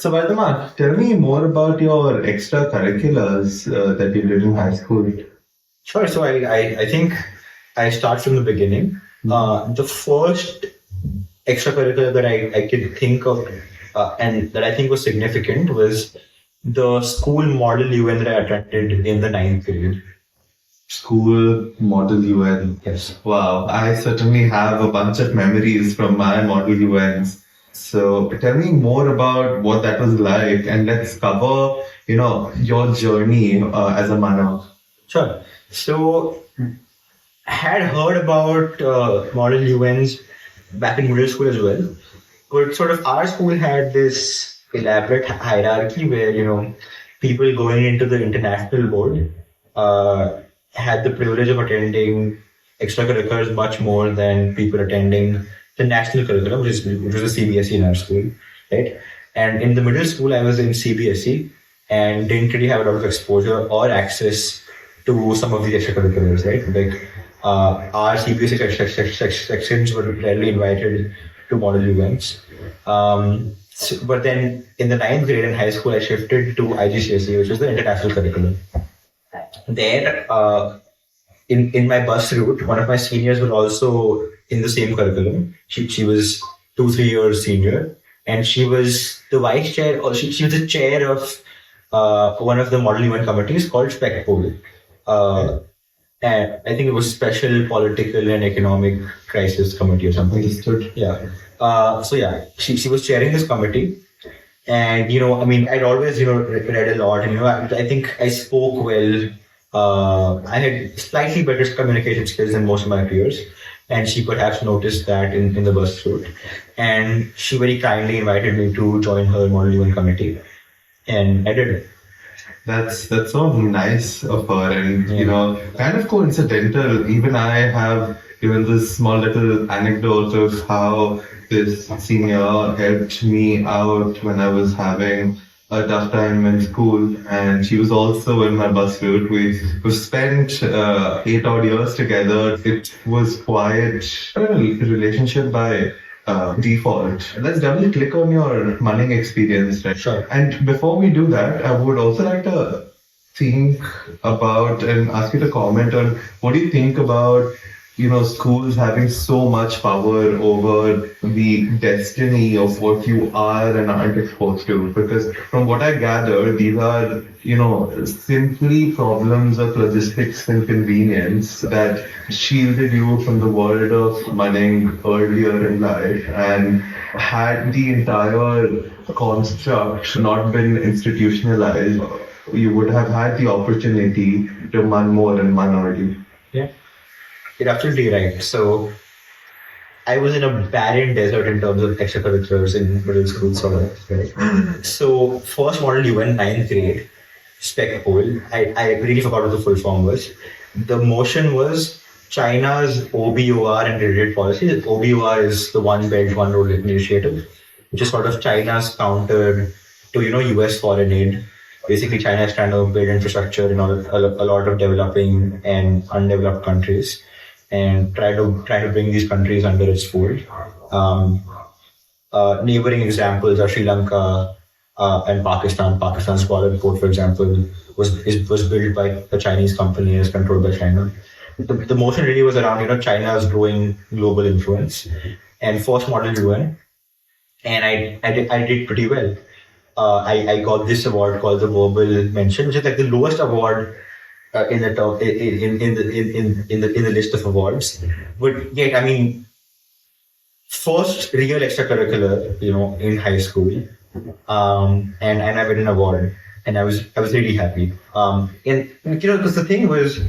So, Vardhman, tell me more about your extracurriculars that you did in high school. Sure. So I think I start from the beginning. The first extracurricular that I could think of and that I think was significant was the school model UN that I attended in the ninth grade. School Model UN. Yes. Wow, I certainly have a bunch of memories from my Model UNs. So tell me more about what that was like, and let's cover, your journey as a Manav. Sure. So I had heard about model UNs back in middle school as well. But sort of our school had this elaborate hierarchy where, people going into the international board had the privilege of attending extracurriculars much more than people attending the national curriculum, which was a CBSE in our school, right? And in the middle school, I was in CBSE and didn't really have a lot of exposure or access to some of the extracurriculars, right? Like our CBSE sections were rarely invited to model events. But then in the ninth grade in high school, I shifted to IGCSE, which was the international curriculum. There, in my bus route, one of my seniors was also in the same curriculum. She was 2-3 years senior, and she was the vice chair, or she was the chair of one of the model event committees called SPECPOL. And I think it was Special Political and Economic Crisis Committee or something. Understood. Yeah. She was chairing this committee. And, I'd always, read a lot. And, I think I spoke well. I had slightly better communication skills than most of my peers. And she perhaps noticed that in the bus route. And she very kindly invited me to join her model event committee. And I did it. That's so nice of her, and kind of coincidental. Even I have this small little anecdote of how this senior helped me out when I was having a tough time in school, and she was also in my bus route. We spent 8 odd years together. It was quite a relationship by default. Let's double click on your money experience, right? Sure. And before we do that, I would also like to think about and ask you to comment on what do you think about schools having so much power over the destiny of what you are and aren't exposed to. Because from what I gather, these are, simply problems of logistics and convenience that shielded you from the world of money earlier in life. And had the entire construct not been institutionalized, you would have had the opportunity to man more and man early. Yeah. You're absolutely right. So I was in a barren desert in terms of extracurriculars in middle school, sort of, right? So first model UN, ninth grade, SPECPOL. I really forgot what the full form was. The motion was China's OBOR and related policies. OBOR is the One Belt, One Road initiative, which is sort of China's counter to, US foreign aid. Basically, China is trying to build infrastructure in a lot of developing and undeveloped countries, and try to bring these countries under its fold. Neighboring examples are Sri Lanka and Pakistan. Pakistan's Kuala Port, for example, was built by a Chinese company and is controlled by China. The motion really was around China's growing global influence, and first model UN, and I did pretty well. I got this award called the Verbal Mention, which is like the lowest award in the list of awards. But yet, first real extracurricular, in high school, and I won an award, and I was really happy. And because the thing was,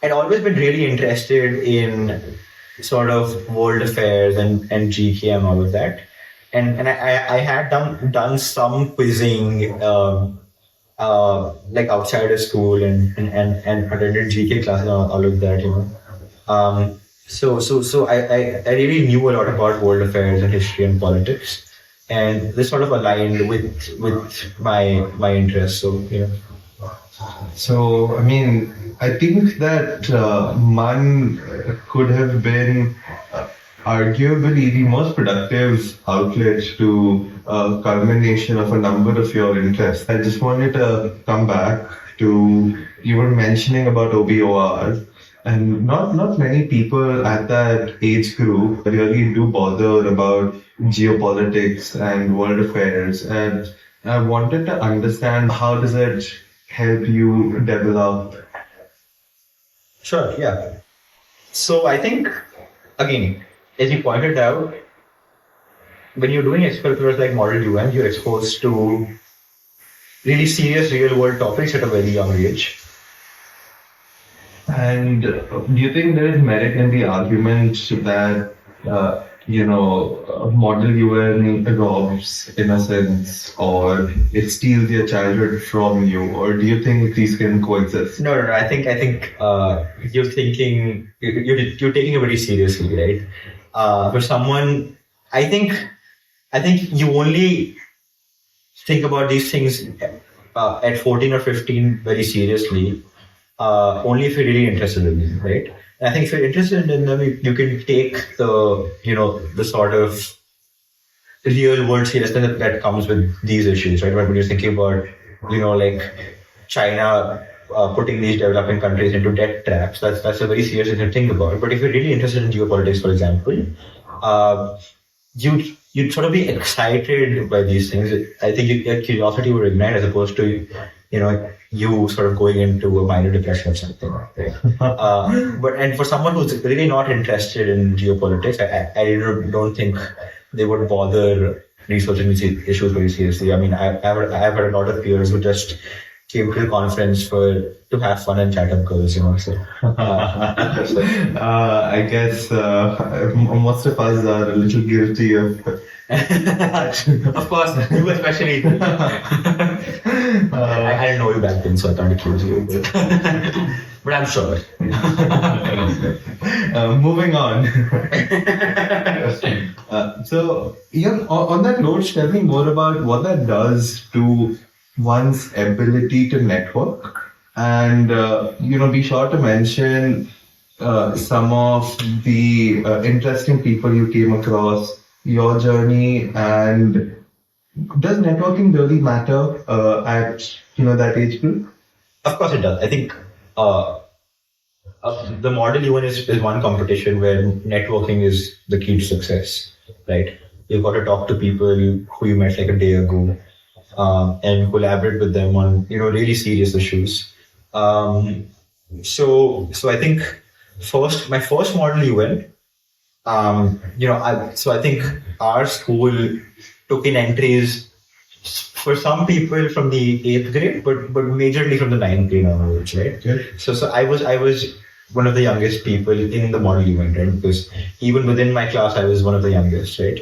I'd always been really interested in sort of world affairs and GK and all of that. And I had done some quizzing like outside of school and attended GK classes and all of that, So I really knew a lot about world affairs and history and politics, and this sort of aligned with my interests. So, I think that MAN could have been arguably the most productive outlet to a culmination of a number of your interests. I just wanted to come back to you were mentioning about OBOR. And not many people at that age group really do bother about geopolitics and world affairs. And I wanted to understand how does it help you develop. Sure, yeah. So I think, again, as you pointed out, when you're doing extracurriculars like Model UN, you're exposed to really serious real world topics at a very young age. And do you think there is merit in the argument that, Model UN robs in a sense, or it steals your childhood from you, or do you think these can coexist? No. I think you're thinking you're taking it very seriously, right? For someone, I think you only think about these things at 14 or 15 very seriously, only if you're really interested in them, right? And I think if you're interested in them, you can take the sort of real world seriousness that comes with these issues, right? When you're thinking about, like China putting these developing countries into debt traps, that's a very serious thing to think about. But if you're really interested in geopolitics, for example, you'd sort of be excited by these things. I think your curiosity would ignite as opposed to, you sort of going into a minor depression or something. Right? But for someone who's really not interested in geopolitics, I don't think they would bother researching these issues very seriously. I mean, I've had a lot of peers who just came to the conference to have fun and chat up girls, So, I guess most of us are a little guilty of. Of course, you especially. I didn't know you back then, so I can't accuse you. But I'm sure. Moving on. So, on that note, tell me more about what that does to one's ability to network, and be sure to mention some of the interesting people you came across, your journey, and does networking really matter at that age group? Of course it does. I think the Model UN is one competition where networking is the key to success, right? You've got to talk to people who you met like a day ago, and collaborate with them on really serious issues. So I think my first Model UN, I think our school took in entries for some people from the 8th grade, but majorly from the 9th grade onwards, right? Okay. So I was one of the youngest people in the Model UN, right? Because even within my class, I was one of the youngest, right?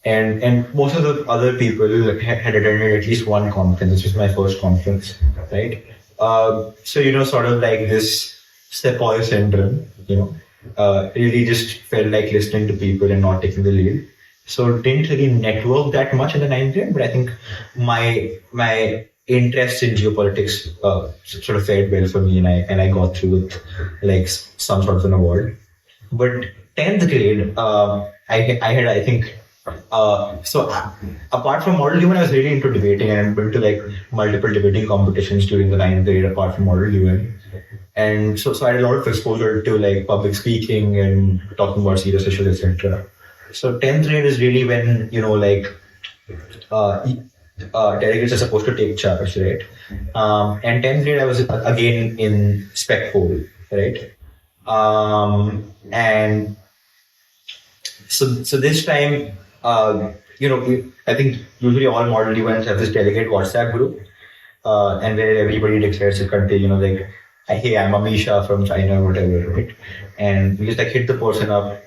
And most of the other people had attended at least one conference. This was my first conference, right? So sort of like this sepoy syndrome, really just felt like listening to people and not taking the lead. So didn't really network that much in the 9th grade, but I think my interest in geopolitics sort of fared well for me, and I got through with like some sort of an award. But 10th grade, I think. So apart from Model UN, I was really into debating, and I've been to like multiple debating competitions during the 9th grade apart from Model UN. And so I had a lot of exposure to like public speaking and talking about serious issues, etc. So 10th grade is really when, delegates are supposed to take charge, right? And 10th grade, I was again in spec poll, right? And so this time, I think usually all Model events have this delegate WhatsApp group, and where everybody declares a country, like, hey, I'm Amisha from China or whatever, right? And we just like hit the person up.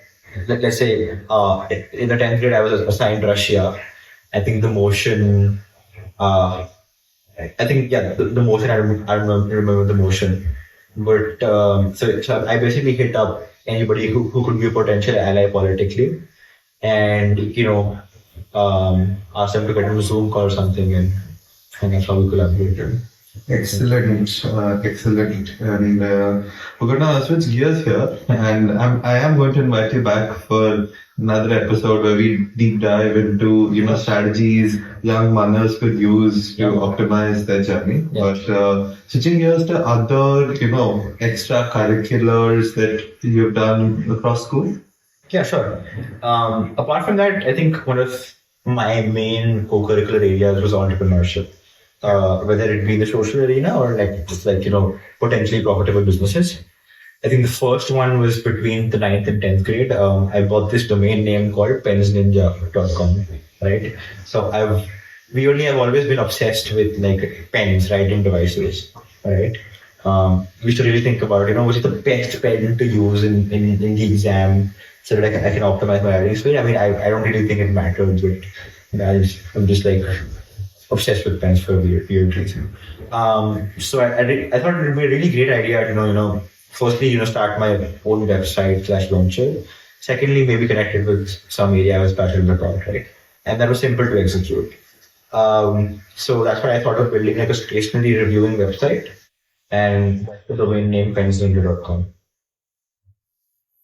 Let's say in the 10th grade, I was assigned Russia. I think the motion, the motion, I remember the motion. But so I basically hit up anybody who could be a potential ally politically, and ask them to get on a Zoom call or something, and that's how we collaborated. Excellent, excellent. And we're gonna switch gears here, and I am going to invite you back for another episode where we deep dive into strategies young runners could use to optimize their journey. Yeah. But switching gears to other extracurriculars that you've done across school. Yeah, sure. Apart from that, I think one of my main co-curricular areas was entrepreneurship. Whether it be the social arena or like just like potentially profitable businesses. I think the first one was between the 9th and 10th grade. I bought this domain name called pensninja.com, right? So have always been obsessed with like pens, writing devices, right? We used to really think about, which is the best pen to use in the exam so that I can optimize my writing speed. I mean, I don't really think it matters, but I'm just like obsessed with pens for a weird reason. So I thought it would be a really great idea to, firstly, start my own website / venture. Secondly, maybe connect it with some area I was passionate about, right? And that was simple to execute. So that's why I thought of building like a stationery reviewing website and the domain name pensninja.com.